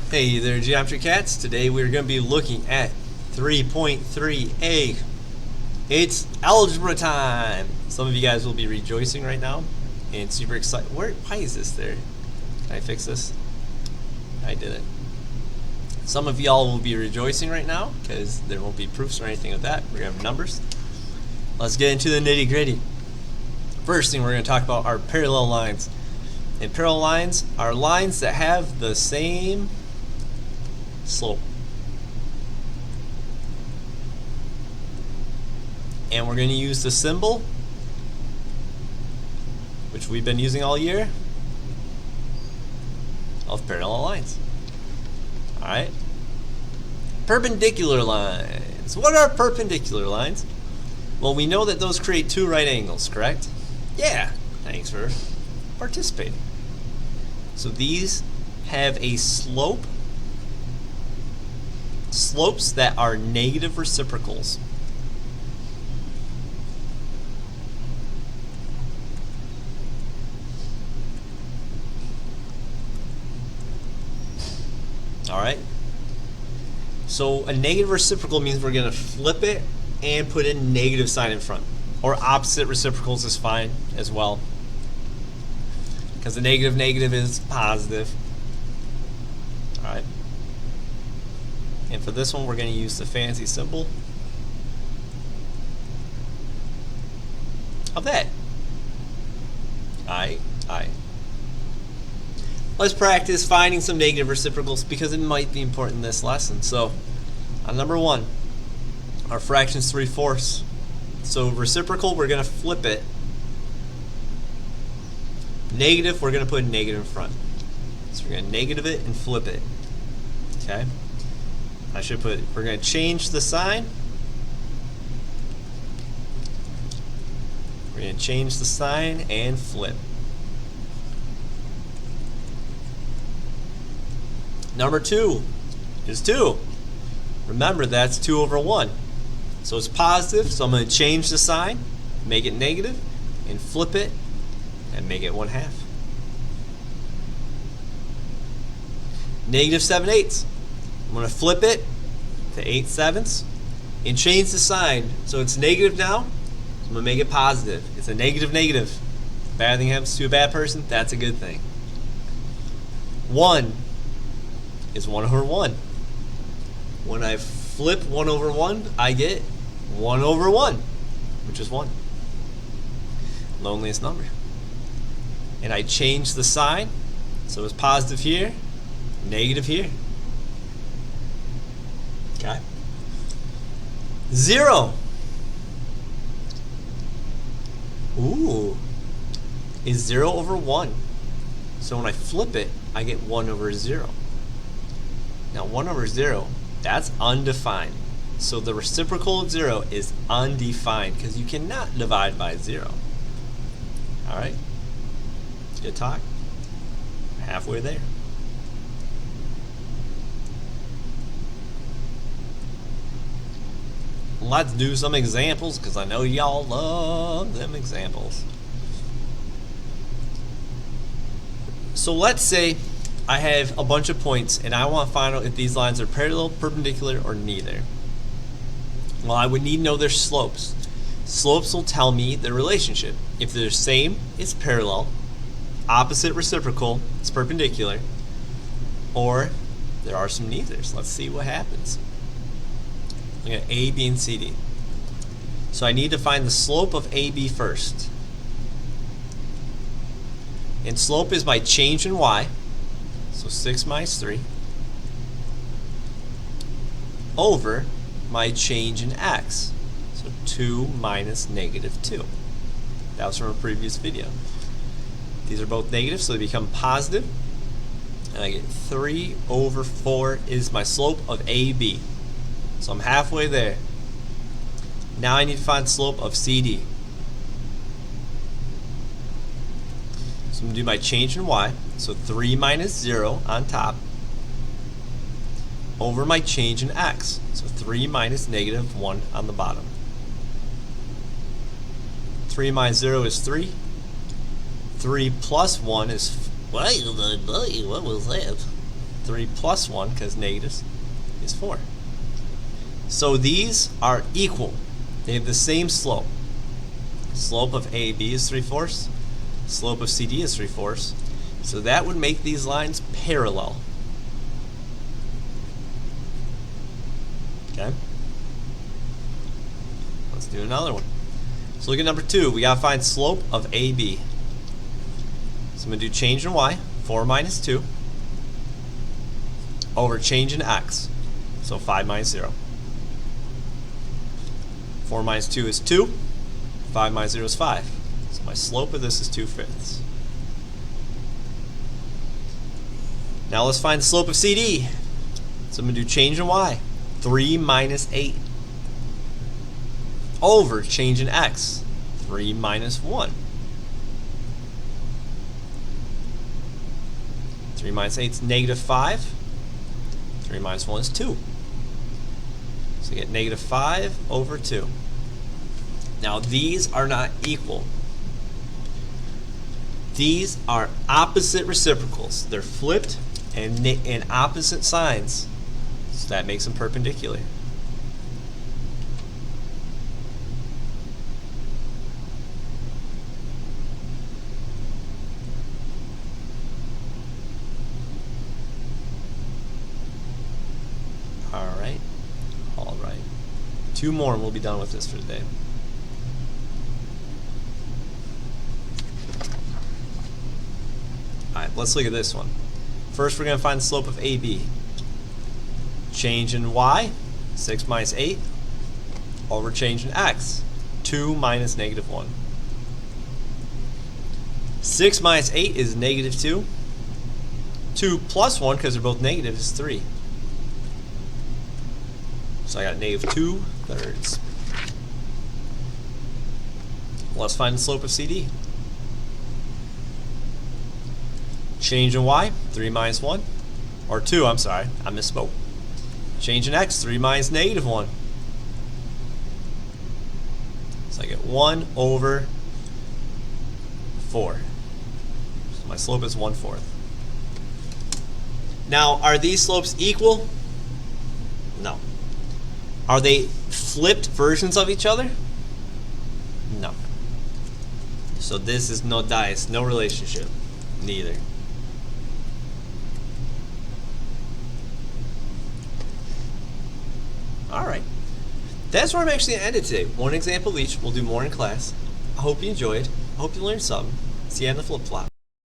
Hey there, Geometry Cats. Today we're going to be looking at 3.3a. It's algebra time. Some of you guys will be rejoicing right now and super excited. Why is this there? Can I fix this? I did it. Some of y'all will be rejoicing right now because there won't be proofs or anything of that. We're going to have numbers. Let's get into the nitty gritty. First thing we're going to talk about are parallel lines. And parallel lines are lines that have the same slope. And we're going to use the symbol, which we've been using all year, of parallel lines. Alright? Perpendicular lines. What are perpendicular lines? Well, we know that those create two right angles, correct? Yeah. Thanks for participating. So these have a slope. Slopes that are negative reciprocals. Alright? So a negative reciprocal means we're going to flip it and put a negative sign in front. Or opposite reciprocals is fine as well. Because the negative is positive. Alright? And for this one, we're going to use the fancy symbol of that. Aye. Let's practice finding some negative reciprocals because it might be important in this lesson. So, on number one, our fraction's 3/4. So reciprocal, we're going to flip it. Negative, we're going to put a negative in front. So we're going to negative it and flip it. Okay? I should put, we're going to change the sign. We're going to change the sign and flip. Number 2 is 2. Remember, that's 2 over 1. So it's positive, so I'm going to change the sign, make it negative, and flip it, and make it 1/2. Negative 7/8. I'm going to flip it to 8/7 and change the sign. So it's negative now, so I'm going to make it positive. It's a negative. Bad thing happens to a bad person, that's a good thing. 1 is 1 over 1. When I flip 1 over 1, I get 1 over 1, which is 1. Loneliest number. And I change the sign, so it's positive here, negative here. Okay. 0. Ooh. Is 0 over 1. So when I flip it, I get 1 over 0. Now 1 over 0, that's undefined. So the reciprocal of 0 is undefined because you cannot divide by 0. Alright? Good talk. Halfway there. Let's do some examples because I know y'all love them examples. So let's say I have a bunch of points and I want to find out if these lines are parallel, perpendicular, or neither. Well, I would need to know their slopes. Slopes will tell me the relationship. If they're the same, it's parallel. Opposite reciprocal, it's perpendicular. Or there are some neithers. Let's see what happens. We got A, B, and CD. So I need to find the slope of AB first. And slope is my change in Y. So 6 minus 3 over my change in X. So 2 minus -2. That was from a previous video. These are both negative, so they become positive. And I get 3 over 4 is my slope of AB. So I'm halfway there. Now I need to find the slope of CD. So I'm going to do my change in Y. So 3 minus 0 on top over my change in X. So 3 minus -1 on the bottom. 3 minus 0 is 3. 3 plus 1 is... What was that? 3 plus 1, because negatives, is 4. So these are equal. They have the same slope. Slope of AB is 3/4. Slope of CD is 3/4. So that would make these lines parallel. Okay? Let's do another one. So look at number 2. We gotta find slope of AB. So I'm gonna do change in y, 4 minus 2, over change in x. So 5 minus 0. 4 minus 2 is 2. 5 minus 0 is 5. So my slope of this is 2/5. Now let's find the slope of CD. So I'm going to do change in y. 3 minus 8. Over change in x. 3 minus 1. 3 minus 8 is negative 5. 3 minus 1 is 2. So you get negative 5 over 2. Now these are not equal. These are opposite reciprocals. They're flipped and in opposite signs. So that makes them perpendicular. Alright. 2 more and we'll be done with this for today. Alright, let's look at this one. First we're going to find the slope of AB. Change in y, 6 minus 8, over change in x, 2 minus negative 1. 6 minus 8 is negative 2. 2 plus 1, because they're both negative, is 3. So I got negative 2/3. Let's find the slope of CD. Change in y, 3 minus 1. Or 2, I'm sorry, I misspoke. Change in x, 3 minus negative 1. So I get 1 over 4. So my slope is 1/4. Now, are these slopes equal? No. Are they flipped versions of each other? No. So this is no dice, no relationship. Neither. Alright. That's where I'm actually going to end it today. One example each. We'll do more in class. I hope you enjoyed. I hope you learned something. See you on the flip-flop.